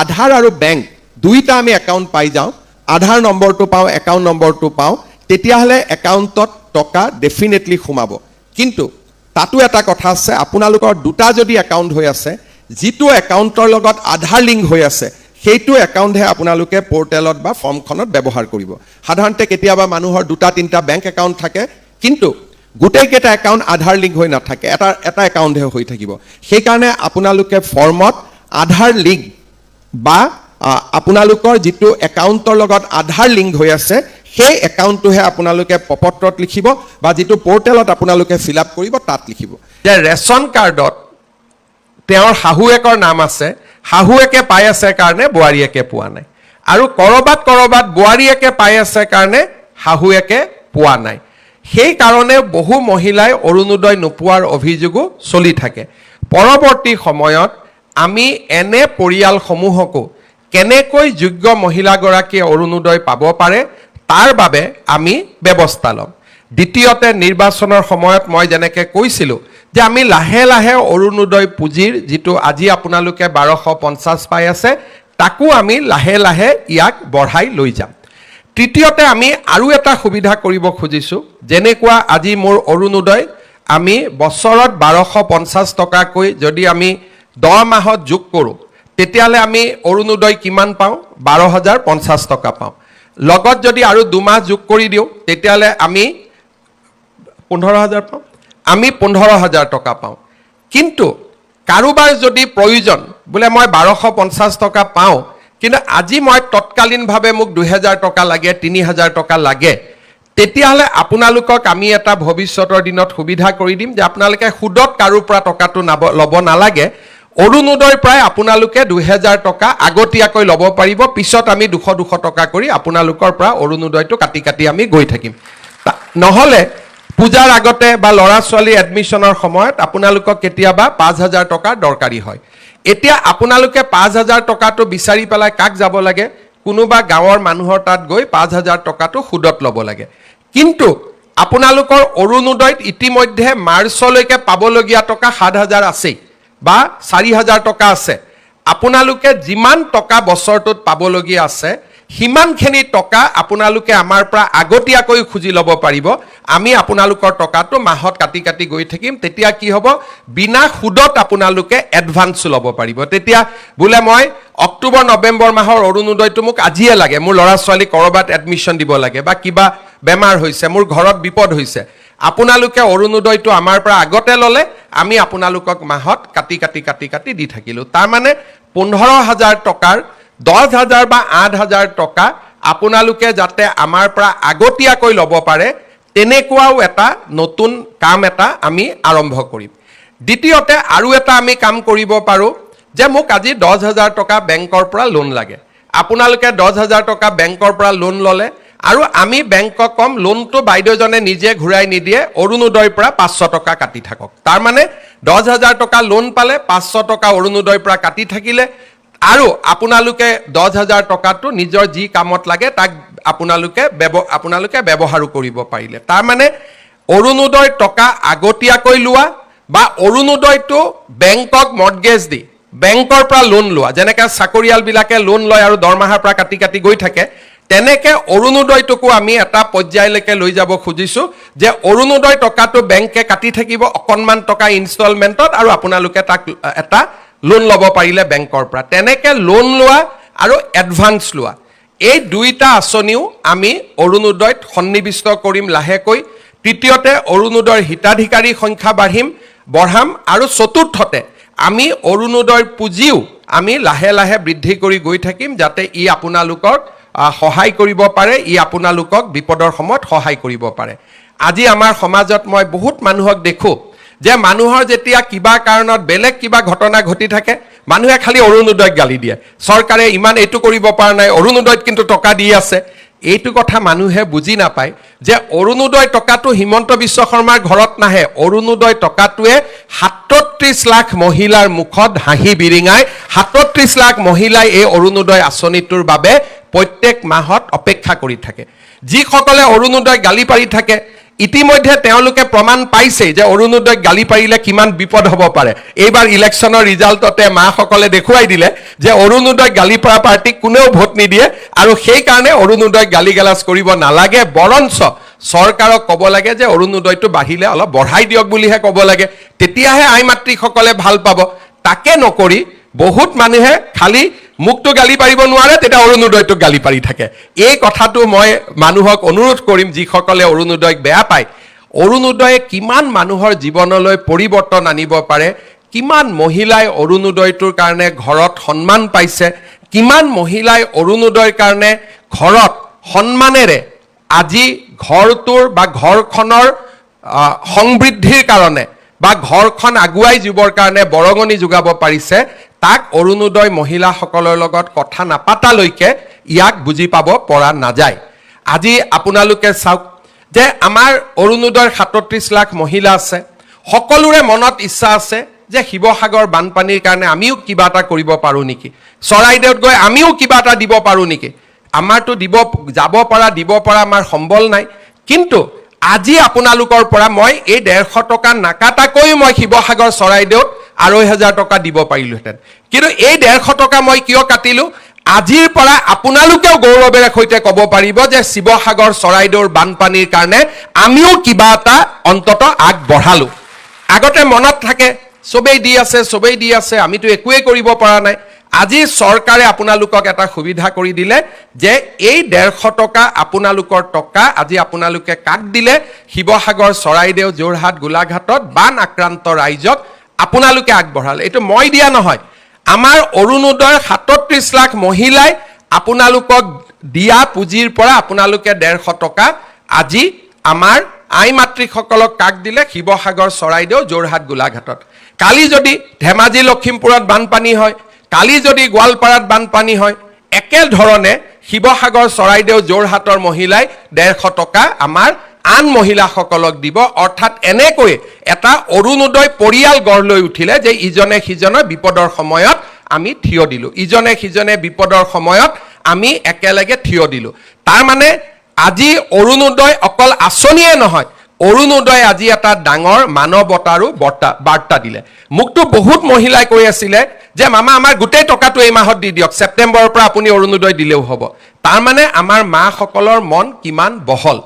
আধাৰ আৰু বেংক দুইটা আমি একাউণ্ট পাই যাওঁ, আধাৰ নম্বৰটো পাওঁ, একাউণ্ট নম্বৰটো পাওঁ, তেতিয়াহ'লে একাউণ্টত টকা ডেফিনেটলি সোমাব। কিন্তু তাতো এটা কথা আছে, আপোনালোকৰ দুটা যদি একাউণ্ট হৈ আছে, যিটো একাউণ্টৰ লগত আধাৰ লিংক হৈ আছে সেইটো একাউণ্টহে আপোনালোকে পৰ্টেলত বা ফৰ্মখনত ব্যৱহাৰ কৰিব। সাধাৰণতে কেতিয়াবা মানুহৰ দুটা তিনিটা বেংক একাউণ্ট থাকে, কিন্তু গোটেইকেইটা একাউণ্ট আধাৰ লিংক হৈ নাথাকে, এটা একাউণ্টহে হৈ থাকিব। সেইকাৰণে আপোনালোকে ফৰ্মত আধাৰ লিংক বা আপোনালোকৰ যিটো একাউণ্টৰ লগত আধাৰ লিংক হৈ আছে সেই একাউণ্টটোহে আপোনালোকে প্ৰপত্ৰত লিখিব বা যিটো পৰ্টেলত আপোনালোকে ফিল আপ কৰিব তাত লিখিব। যে ৰেচন কাৰ্ডত তেওঁৰ শাহুৱেকৰ নাম আছে, শাহুৱেকে পাই আছে কাৰণে বোৱাৰীয়েকে পোৱা নাই, আৰু কৰবাত বোৱাৰীয়েকে পাই আছে কাৰণে শাহুৱেকে পোৱা নাই। সেইকাৰণে বহু মহিলাই অৰুণোদয় নোপোৱাৰ অভিযোগো চলি থাকে। পৰৱৰ্তী সময়ত আমি এনে পৰিয়ালসমূহকো কেনেকৈ যোগ্য মহিলাগৰাকীয়ে অৰুণোদয় পাব পাৰে তাৰ বাবে আমি ব্যৱস্থা ল'ম। দ্বিতীয়তে, নিৰ্বাচনৰ সময়ত মই যেনেকৈ কৈছিলোঁ যে আমি লাহে লাহে অৰুণোদয় পুঁজিৰ যিটো আজি আপোনালোকে 1250 পাই আছে তাকো আমি লাহে লাহে ইয়াক বঢ়াই লৈ যাম। তৃতীয়তে, আমি আৰু এটা সুবিধা কৰিব খুজিছোঁ, যেনেকুৱা আজি মোৰ অৰুণোদয় আমি বছৰত 1250 টকাকৈ যদি আমি 10 মাহত যোগ কৰোঁ তেতিয়াহ'লে আমি অৰুণোদয় কিমান পাওঁ? 12,050 টকা পাওঁ। লগত যদি আৰু 2 মাহ যোগ কৰি দিওঁ তেতিয়াহ'লে আমি 15,000 পাওঁ, আমি 15,000 টকা পাওঁ। কিন্তু কাৰোবাৰ যদি প্ৰয়োজন বোলে মই 1250 টকা পাওঁ, কিন্তু আজি মই তৎকালীনভাৱে মোক 2,000 টকা লাগে, 3,000 টকা লাগে, তেতিয়াহ'লে আপোনালোকক আমি এটা ভৱিষ্যতৰ দিনত সুবিধা কৰি দিম যে আপোনালোকে সুদত কাৰোৰ পৰা টকাটো ল'ব নালাগে। অৰুণোদয়ৰ পৰাই আপোনালোকে 2,000 টকা আগতীয়াকৈ ল'ব পাৰিব, পিছত আমি 200 টকা কৰি আপোনালোকৰ পৰা অৰুণোদয়টো কাটি কাটি আমি গৈ থাকিম। নহ'লে পূজাৰ আগতে বা ল'ৰা ছোৱালী এডমিশ্যনৰ সময়ত আপোনালোকক কেতিয়াবা 5,000 টকাৰ দৰকাৰী হয়। এতিয়া আপোনালোকে 5,000 টকাটো বিচাৰি পেলাই কাক যাব লাগে? কোনোবা গাঁৱৰ মানুহৰ তাত গৈ 5,000 টকাটো সুদত ল'ব লাগে। কিন্তু আপোনালোকৰ অৰুণোদয়ত ইতিমধ্যে মাৰ্চলৈকে পাবলগীয়া টকা 7,000 আছেই বা 4,000 টকা আছে। আপোনালোকে যিমান টকা বছৰটোত পাবলগীয়া আছে সিমানখিনি টকা আপোনালোকে আমাৰ পৰা আগতীয়াকৈ খুজি ল'ব পাৰিব। আমি আপোনালোকৰ টকাটো মাহত কাটি কাটি গৈ থাকিম। তেতিয়া কি হ'ব? বিনা সুদত আপোনালোকে এডভান্স ল'ব পাৰিব। তেতিয়া বোলে মই অক্টোবৰ নৱেম্বৰ মাহৰ অৰুণোদয়টো মোক আজিয়ে লাগে, মোৰ ল'ৰা ছোৱালী ক'ৰবাত এডমিশ্যন দিব লাগে বা কিবা বেমাৰ হৈছে, মোৰ ঘৰত বিপদ হৈছে, আপোনালোকে অৰুণোদয়টো আমাৰ পৰা আগতে ল'লে, আমি আপোনালোকক মাহত কাটি কাটি কাটি কাটি দি থাকিলোঁ। তাৰমানে 15,000 টকাৰ 10,000 বা 8,000 টকা আপোনালোকে যাতে আমাৰ পৰা আগতীয়াকৈ ল'ব পাৰে তেনেকুৱাও এটা নতুন কাম এটা আমি আৰম্ভ কৰিম। দ্বিতীয়তে, আৰু এটা আমি কাম কৰিব পাৰোঁ যে মোক আজি 10,000 টকা বেংকৰ পৰা লোন লাগে। আপোনালোকে 10,000 টকা বেংকৰ পৰা লোন ল'লে আৰু আমি বেংকক কম লোনটো বাইদেউজনে নিজে ঘূৰাই নিদিয়ে, অৰুণোদয়ৰ পৰা 500 টকা কাটি থাকক। তাৰমানে 10,000 টকা লোন পালে 500 টকা অৰুণোদয়ৰ পৰা কাটি থাকিলে, আৰু আপোনালোকে 10,000 টকাটো নিজৰ যি কামত লাগে তাক আপোনালোকে ব্যৱহাৰো কৰিব পাৰিলে। তাৰমানে অৰুণোদয় টকা আগতীয়াকৈ লোৱা বা অৰুণোদয়টো বেংকক মৰ্টগেজ দি বেংকৰ পৰা লোন লোৱা, যেনেকৈ চাকৰিয়ালবিলাকে লোন লয় আৰু দৰমহাৰ পৰা কাটি কাটি গৈ থাকে, তেনেকৈ অৰুণোদয়টোকো আমি এটা পৰ্যায়লৈকে লৈ যাব খুজিছোঁ যে অৰুণোদয় টকাটো বেংকে কাটি থাকিব অকণমান টকা ইনষ্টলমেণ্টত, আৰু আপোনালোকে তাক এটা লোন ল'ব পাৰিলে বেংকৰ পৰা। তেনেকৈ লোন লোৱা আৰু এডভান্স লোৱা, এই দুইটা আঁচনিও আমি অৰুণোদয়ত সন্নিৱিষ্ট কৰিম লাহেকৈ। তৃতীয়তে, অৰুণোদয়ৰ হিতাধিকাৰী সংখ্যা বঢ়াম, আৰু চতুৰ্থতে আমি অৰুণোদয়ৰ পুঁজিও আমি লাহে লাহে বৃদ্ধি কৰি গৈ থাকিম, যাতে ই আপোনালোকক সহায় কৰিব পাৰে, ই আপোনালোকক বিপদৰ সময়ত সহায় কৰিব পাৰে। আজি আমাৰ সমাজত মই বহুত মানুহক দেখোঁ যে মানুহৰ যেতিয়া কিবা কাৰণত বেলেগ কিবা ঘটনা ঘটি থাকে, মানুহে খালি অৰুণোদয়ক গালি দিয়ে, চৰকাৰে ইমান এইটো কৰিব পৰা নাই, অৰুণোদয়ত কিন্তু টকা দি আছে। এইটো কথা মানুহে বুজি নাপায় যে অৰুণোদয় টকাটো হিমন্ত বিশ্ব শৰ্মাৰ ঘৰত নাহে, অৰুণোদয় টকাটোৱে 37 লাখ মহিলাৰ মুখত হাঁহি বিৰিঙাই, 37 লাখ মহিলাই এই অৰুণোদয় আঁচনিটোৰ বাবে প্ৰত্যেক মাহত অপেক্ষা কৰি থাকে। যিসকলে অৰুণোদয় গালি পাৰি থাকে, ইতিমধ্যে তেওঁলোকে প্ৰমাণ পাইছে যে অৰুণোদয়ক গালি পাৰিলে কিমান বিপদ হ'ব পাৰে এইবাৰ ইলেকশ্যনৰ ৰিজাল্টতে মাসকলে দেখুৱাই দিলে যে অৰুণোদয়ক গালি পৰা পাৰ্টিক কোনেও ভোট নিদিয়ে আৰু সেই কাৰণে অৰুণোদয়ক গালি গালাজ কৰিব নালাগে বৰঞ্চ চৰকাৰক ক'ব লাগে যে অৰুণোদয়টো বাঢ়িলে অলপ বঢ়াই দিয়ক বুলিহে ক'ব লাগে তেতিয়াহে আই মাতৃসকলে ভাল পাব তাকে নকৰি বহুত মানুহে খালি মুক্ত গালি পাৰিব নোৱাৰে তেতিয়া অৰুণোদয়টোক গালি পাৰি থাকে এই কথাটো মই মানুহক অনুৰোধ কৰিম যিসকলে অৰুণোদয়ক বেয়া পায় অৰুণোদয়ে কিমান মানুহৰ জীৱনলৈ পৰিৱৰ্তন আনিব পাৰে কিমান মহিলাই অৰুণোদয়টোৰ কাৰণে ঘৰত সন্মান পাইছে কিমান মহিলাই অৰুণোদয়ৰ কাৰণে ঘৰত সন্মানেৰে আজি ঘৰটোৰ বা ঘৰখনৰ সমৃদ্ধিৰ কাৰণে বা ঘৰখন আগুৱাই যাবৰ কাৰণে বৰঙণি যোগাব পাৰিছে তাক অৰুণোদয় মহিলাসকলৰ লগত কথা নাপাতালৈকে ইয়াক বুজি পাব পৰা নাযায় আজি আপোনালোকে চাওক যে আমাৰ অৰুণোদয়ৰ ৩৭ লাখ মহিলা আছে সকলোৰে মনত ইচ্ছা আছে যে শিৱসাগৰ বানপানীৰ কাৰণে আমিও কিবা এটা কৰিব পাৰো নেকি চৰাইদেউত গৈ আমিও কিবা এটা দিব পাৰো নেকি আমাৰটো যাব পৰা আমাৰ সম্বল নাই কিন্তু আজি আপোনালোকৰ পৰা মই এই 150 টকা নাকাটাকৈ মই শিৱসাগৰ চৰাইদেউত ২৫০০ টকা দিব পাৰিলোহেঁতেন কিন্তু এই 150 টকা মই কিয় কাটিলো আজিৰ পৰা আপোনালোকেও গৌৰৱেৰে সৈতে ক'ব পাৰিব যে শিৱসাগৰ চৰাইদেউৰ বানপানীৰ কাৰণে আমিও কিবা এটা অন্তত আগবঢ়ালো আগতে মনত থাকে সবেই দি আছে আমিতো একোৱে কৰিব পৰা নাই আজি চৰকাৰে আপোনালোকক এটা সুবিধা কৰি দিলে যে এই 150 টকা আপোনালোকৰ টকা আজি আপোনালোকে কাক দিলে শিৱসাগৰ চৰাইদেউ যোৰহাট গোলাঘাটত বান আক্ৰান্ত ৰাইজক আপোনালোকে আগবঢ়ালে এইটো মই দিয়া নহয় আমাৰ অৰুণোদয়ৰ ৩৭ লাখ মহিলাই আপোনালোকক দিয়া পুঁজিৰ পৰা আপোনালোকে 150 টকা আজি আমাৰ আই মাতৃসকলক কাক দিলে শিৱসাগৰ চৰাইদেউ যোৰহাট গোলাঘাটত কালি যদি ধেমাজি লখিমপুৰত বানপানী হয় কালি যদি গোৱালপাৰাত বানপানী হয় একে ধৰণে শিৱসাগৰ চৰাইদেউ যোৰহাটৰ মহিলাই 150 টকা আমাৰ আন মহিলাসকলক দিব অৰ্থাৎ এনেকৈ এটা অৰুণোদয় পৰিয়াল গঢ় লৈ উঠিলে যে ইজনে সিজনৰ বিপদৰ সময়ত আমি থিয় দিলো ইজনে সিজনে বিপদৰ সময়ত আমি একেলগে থিয় দিলো তাৰ মানে আজি অৰুণোদয় অকল আঁচনিয়ে নহয় অৰুণোদয় আজি এটা ডাঙৰ মানৱতাৰো বাৰ্তা দিলে মুক্ত বহুত মহিলাই কৈ আছিলে যে মামা আমাৰ গোটেই টকাটো এই মাহত দি দিয়ক সেপ্টেম্বৰৰ পৰা আপুনি অৰুণোদয় দিলেও হ'ব তাৰ মানে আমাৰ মাসকলৰ মন কিমান বহল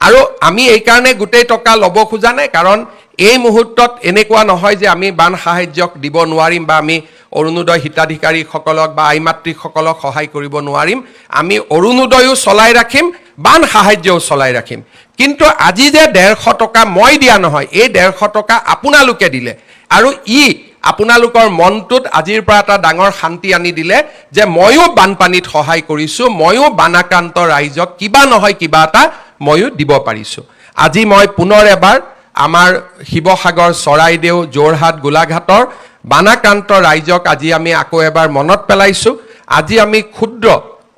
আৰু আমি এই কাৰণে গোটেই টকা ল'ব খোজা নাই কাৰণ এই মুহূৰ্তত এনেকুৱা নহয় যে আমি বান সাহায্যক দিব নোৱাৰিম বা আমি অৰুণোদয় হিতাধিকাৰীসকলক বা আই মাতৃসকলক সহায় কৰিব নোৱাৰিম আমি অৰুণোদয়ও চলাই ৰাখিম বান সাহায্যও চলাই ৰাখিম কিন্তু আজি যে 150 টকা মই দিয়া নহয় এই 150 টকা আপোনালোকে দিলে আৰু আপোনালোকৰ মনটোত আজিৰ পৰা এটা ডাঙৰ শান্তি আনি দিলে যে ময়ো বানপানীত সহায় কৰিছো ময়ো বানাক্ৰান্ত ৰাইজক কিবা নহয় কিবা এটা ময়ো দিব পাৰিছো আজি মই পুনৰ এবাৰ আমাৰ শিৱসাগৰ চৰাইদেউ যোৰহাট গোলাঘাটৰ বানাক্ৰান্ত ৰাইজক আজি আমি আকৌ এবাৰ মনত পেলাইছো আজি আমি ক্ষুদ্ৰ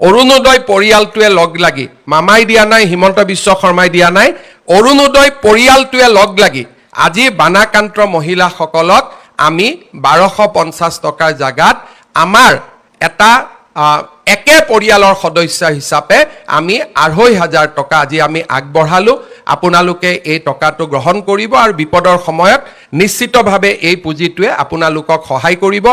অৰুণোদয় পৰিয়ালটোৱে লগ লাগি মামাই দিয়া নাই হিমন্ত বিশ্ব শৰ্মাই দিয়া নাই অৰুণোদয় পৰিয়ালটোৱে লগ লাগি আজি বানাক্ৰান্ত মহিলাসকলক আমি 1250 টকাৰ জাগাত আমাৰ এটা একে পৰিয়ালৰ সদস্য হিচাপে আমি ২৫০০ টকা আজি আমি আগবঢ়ালো আপোনালোকে এই টকাটো গ্ৰহণ কৰিব আৰু বিপদৰ সময়ত নিশ্চিতভাৱে এই পুঁজিটোৱে আপোনালোকক সহায় কৰিব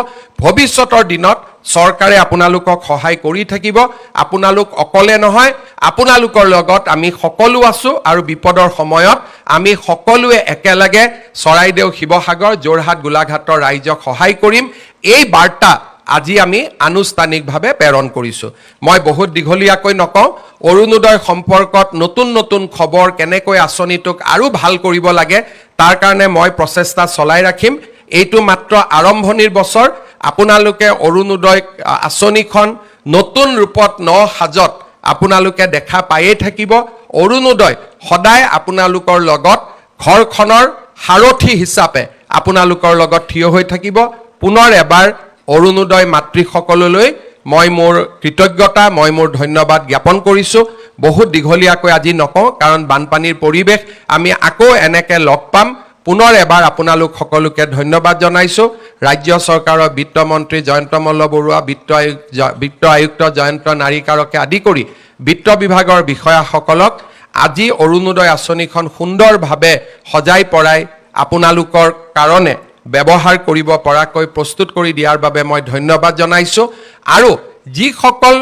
ভৱিষ্যতৰ দিনত চৰকাৰে আপোনালোকক সহায় কৰি থাকিব আপোনালোক অকলে নহয় আপোনালোকৰ লগত আমি সকলো আছো আৰু বিপদৰ সময়ত আমি সকলোৱে একেলগে চৰাইদেউ শিৱসাগৰ যোৰহাট গোলাঘাটৰ ৰাইজক সহায় কৰিম এই বাৰ্তা আজি আমি আনুষ্ঠানিকভাৱে প্ৰেৰণ কৰিছো মই বহুত দীঘলীয়াকৈ নকওঁ অৰুণোদয় সম্পৰ্কত নতুন খবৰ কেনেকৈ আঁচনিটোক আৰু ভাল কৰিব লাগে তাৰ কাৰণে মই প্ৰচেষ্টা চলাই ৰাখিম এইটো মাত্ৰ আৰম্ভণিৰ বছৰ আপোনালোকে অৰুণোদয় আঁচনিখন নতুন ৰূপত সাজত আপোনালোকে দেখা পায়েই থাকিব অৰুণোদয় সদায় আপোনালোকৰ লগত ঘৰখনৰ সাৰথি হিচাপে আপোনালোকৰ লগত থিয় হৈ থাকিব পুনৰ এবাৰ অৰুণোদয় মাতৃসকললৈ মই মোৰ কৃতজ্ঞতা মই মোৰ ধন্যবাদ জ্ঞাপন কৰিছো বহুত দীঘলীয়াকৈ আজি নকওঁ কাৰণ বানপানীৰ পৰিৱেশ আমি আকৌ এনেকৈ লগ পাম পুনৰ এবাৰ আপোনালোক সকলোকে ধন্যবাদ জনাইছো ৰাজ্য চৰকাৰৰ বিত্তমন্ত্ৰী জয়ন্ত মল্ল বৰুৱা বিত্ত আয়ুক্ত জয়ন্ত নাৰিকাৰকে আদি কৰি বিত্ত বিভাগৰ বিষয়াসকলক আজি অৰুণোদয় আঁচনিখন সুন্দৰভাৱে সজাই পৰাই আপোনালোকৰ কাৰণে ব্যৱহাৰ কৰিব পৰাকৈ প্ৰস্তুত কৰি দিয়াৰ বাবে মই ধন্যবাদ জনাইছোঁ আৰু যিসকল